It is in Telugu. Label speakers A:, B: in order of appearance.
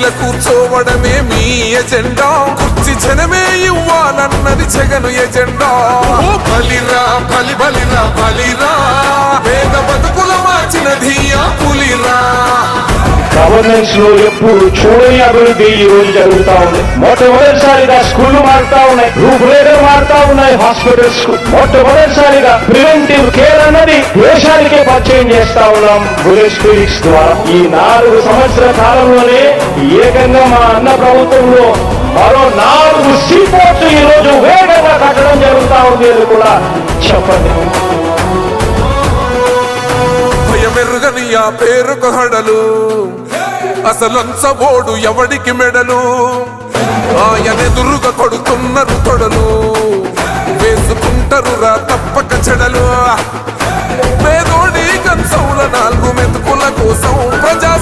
A: కుర్చీల కూర్చోవడమే మీ ఎజెండా, కుర్చీ జనమే ఇవ్వాలన్నది జగను ఎజెండా. బలిరా బలి బలిరా బలిరా, పేద బతుకుల మార్చినది ఆ పులిరా.
B: గవర్నెన్స్ లో ఎప్పుడు చూడని అభివృద్ధి ఈ రోజు జరుగుతా ఉంది. మొట్టమొదటిసారిగా స్కూళ్లు మారుతా ఉన్నాయి, రూపురేఖలు మారుతా ఉన్నాయి. హాస్పిటల్స్ మొట్టమొదటిసారిగా ప్రివెంటివ్ కేర్ అన్నది దేశానికే పరిచయం చేస్తా ఉన్నాం విలేజ్ క్లినిక్స్ ద్వారా. ఈ 4 సంవత్సరాల కాలంలోనే ఏకంగా మా అన్న ప్రభుత్వంలో మరో 4 సీపోర్ట్స్ ఈ రోజు వేగంగా కట్టడం జరుగుతా ఉంది అని కూడా చెప్పండి.
A: భయమెరుగని ఆ పేరుకు హడలు, అసలంచబోడు ఎవడికి మెడలు. ఆయనెదురుగా కొడుతున్నారు తొడలు, వేసుకుంటారు రా తప్పక చెడలు. పేదోడి కంచౌల 4 మెతుకుల కోసం ప్రజా